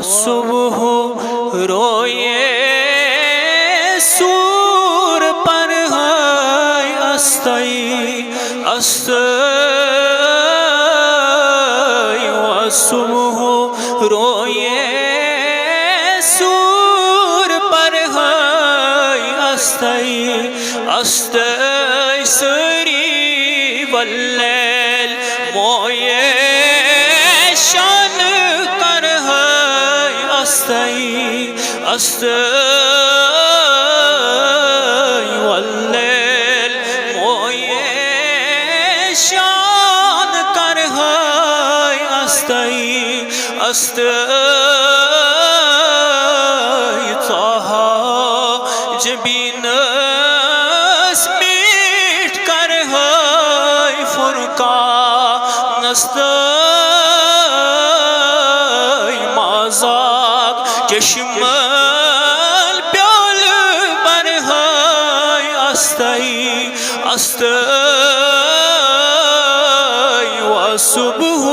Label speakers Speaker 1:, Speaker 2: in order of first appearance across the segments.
Speaker 1: सुबह रोए सूर पर है अस्तई अस्तई सुबह रोए सूर पर है अस्तई अस्तई सरी वल्लैल मोये शान कर है अस्तई अस्तई वल्लैल मोये शान कर है अस्तई अस्तई ताहा जबीनस मीट कर है फुरकान अस्तई माज़ाक चश्मल प्याल पर है अस्तई अस्तई व सुबह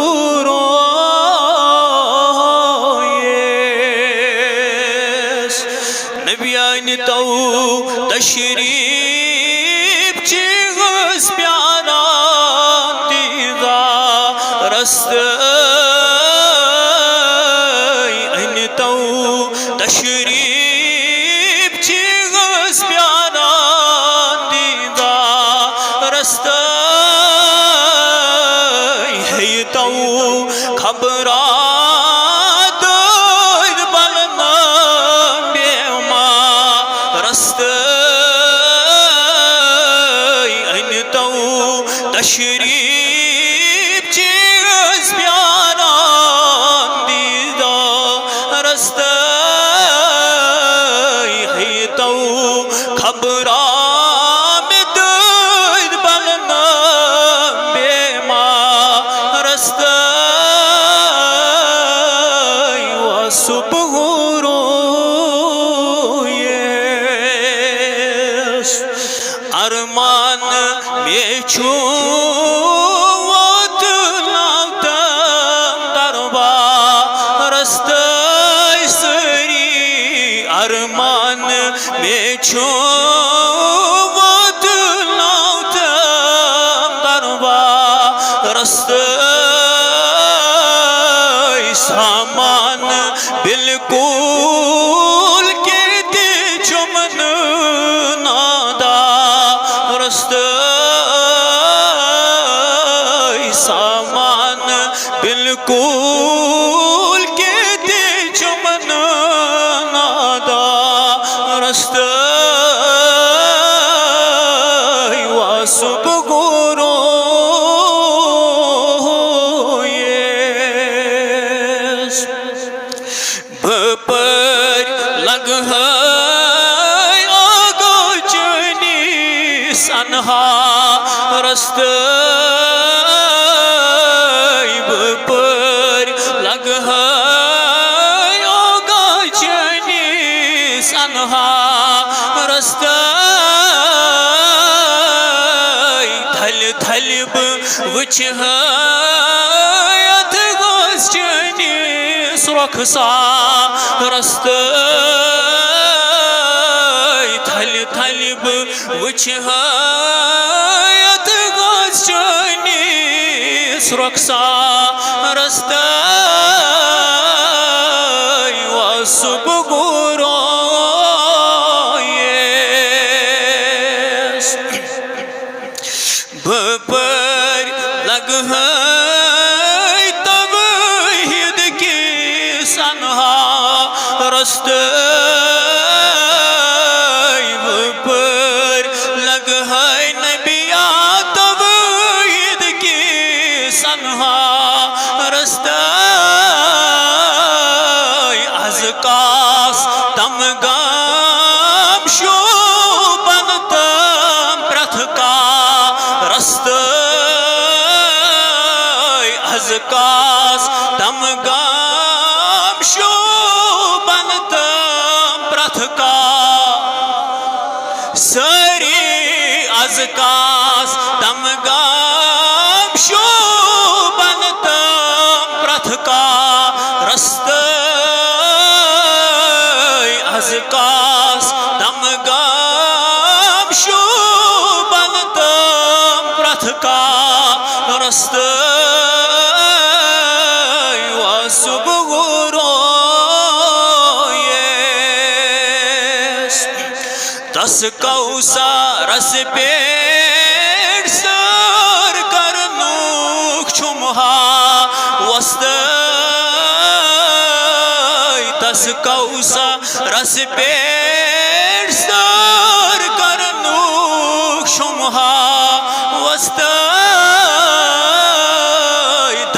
Speaker 1: तो तशरीफ चीज़ प्यारा दीदा रस्त तो तशरीफ चीज़ प्यारा दीदा रस्त है तो खबरा तशरीफ चीज़ प्यारा दीदा रस्ता है तो खबरा में दूध बलना बेमा रस्ता व सुबह रोए अरमान में छू अरमान में छो दरबा रस्ते सामान बिल्कुल गिरती चुमन नादा रस्ते सामान बिल्कुल गिरती चुमन रस्ते व सुबह रोए पर लग है आगो चनी सनहा रस्ते पर लग है सनहा रस्ता थल थल वुच हथ गोश्चनी सुरखसा रस्ता थल थल वुच हथ गोश्चनी सुरखसा रस्ता व सुबह पर लग है तवहीद की सनहा रस्ते पर लग है नबिया तवहीद की सनहा रस्ते अज़कास तमगाम शोबन तम प्रथका रस्ते अज़कास तमगाम शोबन तम प्रथका सरी अज़कास तमगाम शोबन तम प्रथका रस्ते तस कौसरस पेट सर करनुक छुमहा वस्त तस कौसरस पेट सर करनुक छुमहा वस्त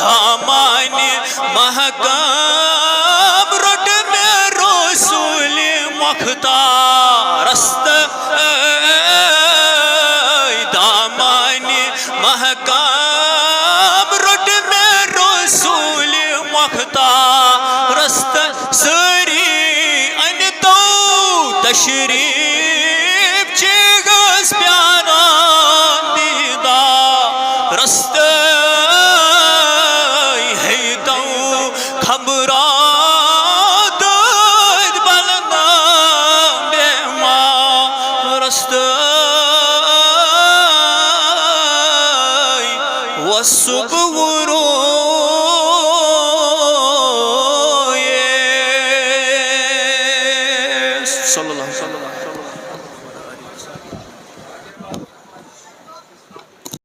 Speaker 1: धामानि महकाम रोट में रसूल मुख्तारस्त दामानि महकाम रोट में रसूल मुख्तारस्त सरी अन तो तशरीफ चिगस प्यारा दीदा रस्त